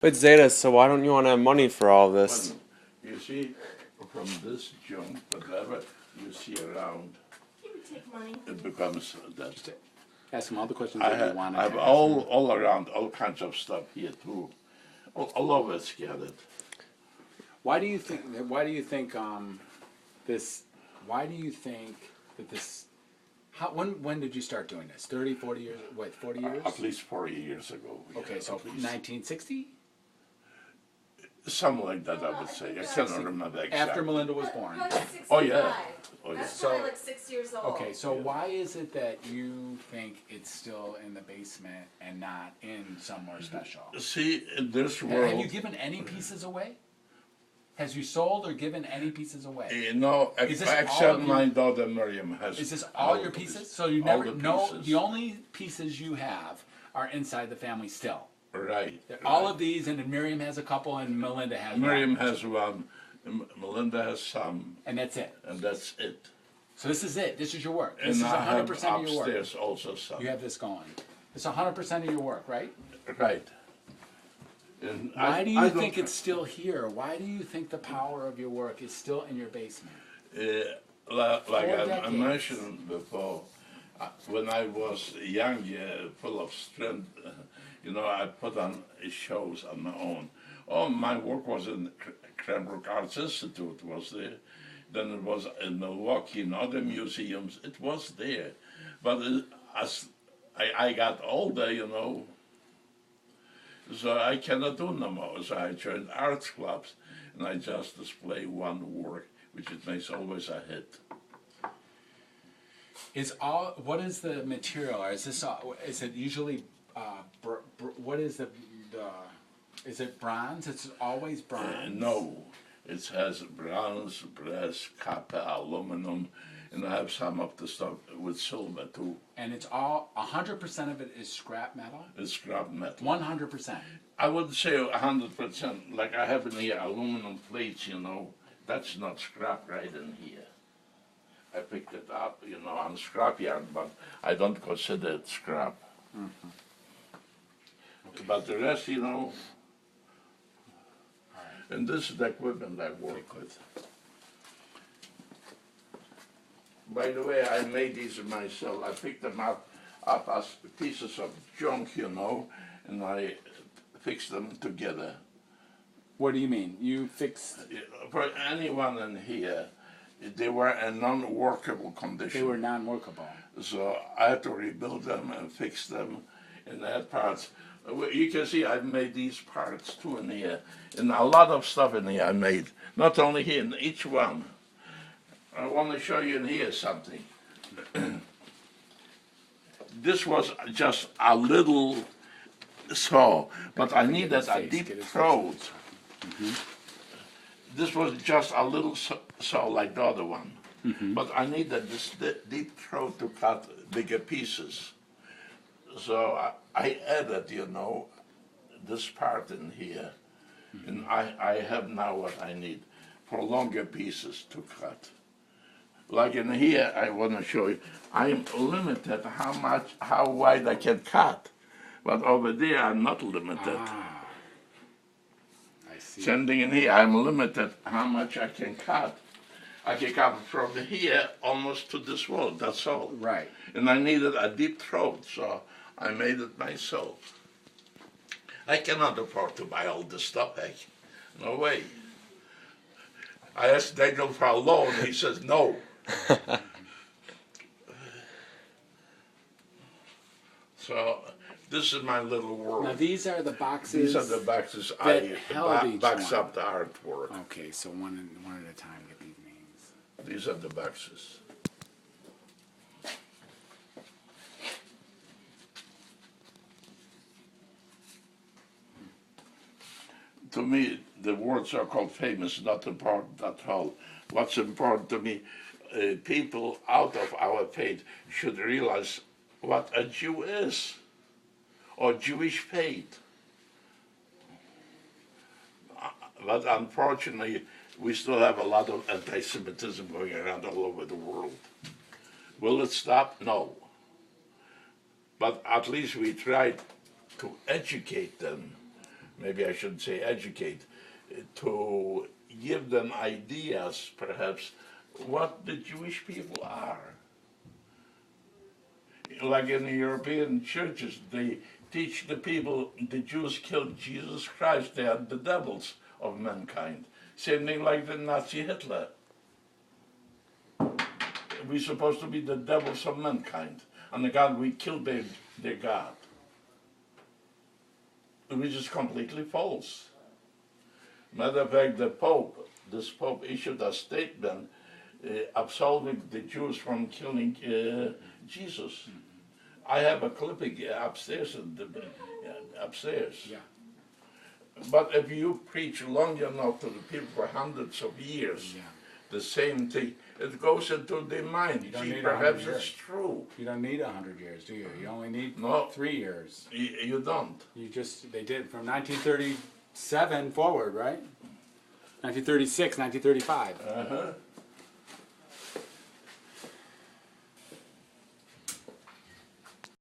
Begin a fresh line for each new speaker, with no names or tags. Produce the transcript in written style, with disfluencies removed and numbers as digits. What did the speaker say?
But Zeta, so why don't you want to have money for all this?
Well, you see, from this junk, whatever you see around,
He would take money.
it becomes that.
Ask him all the questions
I
that you
have,
want
I
to
have
ask.
all around, all kinds of stuff here too. All of it's scattered.
Why do you think? Why do you think this? Why do you think that this? How, when did you start doing this? 30, 40 years? What, 40 years?
At least 40 years ago.
Okay,
yeah,
so
at least.
1960?
Something like that, I would say. I cannot remember exactly.
After Melinda was born.
Oh, yeah. Oh, yeah.
That's
So-
probably like 6 years old.
Okay, so why is it that you think it's still in the basement and not in somewhere special?
See, in this
Have you
world,
given any pieces away? Has you sold or given any pieces away?
you know,
Is this all
except
of
my
your-
daughter Miriam has.
Is this all your
of
pieces?
this-
So you
all
never
the
no.
pieces.
The only pieces you have are inside the family still.
Right.
All
right.
of these, and then Miriam has a couple, and Melinda has
Miriam
one,
has one, Melinda has some,
and that's it.
and that's it.
So this is it. This is your work. This
And
is
I have
100% of your work.
upstairs also some.
You have this going. It's 100% of your work, right?
Right. And
Why do
I
you
don't-
think it's still here? Why do you think the power of your work is still in your basement?
Like
4
I
decades.
mentioned before, when I was young, full of strength, you know, I put on shows on my own. Oh, my work was in Cranbrook Arts Institute, was there. Then it was in Milwaukee and other museums. It was there. But as I got older, you know, so I cannot do no more. So I joined arts clubs, and I just display one work, which it makes always a hit.
What is the material? Or is this is it usually what is the is it bronze? It's always bronze.
No, it has bronze, brass, copper, aluminum, and I have some of the stuff with silver too.
And it's all 100% of it is scrap metal.
It's scrap metal.
100%.
I wouldn't say 100%. Like I have in here aluminum plates, you know, that's not scrap right in here. I picked it up, you know, on scrapyard, but I don't consider it scrap.
Mm-hmm.
But the rest, you know, and this is the equipment I work with. By the way, I made these myself. I picked them up as pieces of junk, you know, and I fixed them together.
What do you mean? You fixed?
For anyone in here, they were in non-workable condition.
They were non-workable.
So I had to rebuild them and fix them and add parts. You can see I've made these parts too in here. And a lot of stuff in here I made. Not only here, in each one. I want to show you in here something. This was just a little saw, but I needed a deep throat. This was just a little saw like the other one. But I needed this deep throat to cut bigger pieces. So I added, you know, this part in here. And I have now what I need for longer pieces to cut. Like in here, I want to show you, I'm limited how wide I can cut. But over there, I'm not limited.
Ah, I see.
Sending in here, I'm limited how much I can cut. I can cut from here almost to this wall, that's all.
Right.
And I needed a deep throat, so I made it myself. I cannot afford to buy all this stuff, heck. No way. I asked Daniel for a loan, he says no. So this is my little world.
Now these are the boxes.
These are the boxes
that
I
held each
box
one.
up the artwork.
Okay, so one at a time. Get these names.
These are the boxes. To me, the words are called famous, not important at all. What's important to me, people out of our faith should realize what a Jew is, or Jewish faith. But unfortunately, we still have a lot of anti-Semitism going around all over the world. Will it stop? No. But at least we tried to educate them maybe I should say educate, to give them ideas, perhaps, what the Jewish people are. Like in the European churches, they teach the people the Jews killed Jesus Christ, they are the devils of mankind. Same thing like the Nazi Hitler. We're supposed to be the devils of mankind, and the God we killed their God. Which is completely false. Matter of fact, this Pope issued a statement absolving the Jews from killing Jesus. I have a clipping upstairs. Upstairs.
Yeah.
But if you preach long enough to the people for hundreds of years,
Yeah.
the same thing, it goes into their mind.
You don't
Gee,
need
perhaps
100
it's
years.
true.
You don't need 100 years, do you? You only need
No.
3 years.
You don't.
They did from 1937 forward, right? 1936, 1935.
Uh-huh.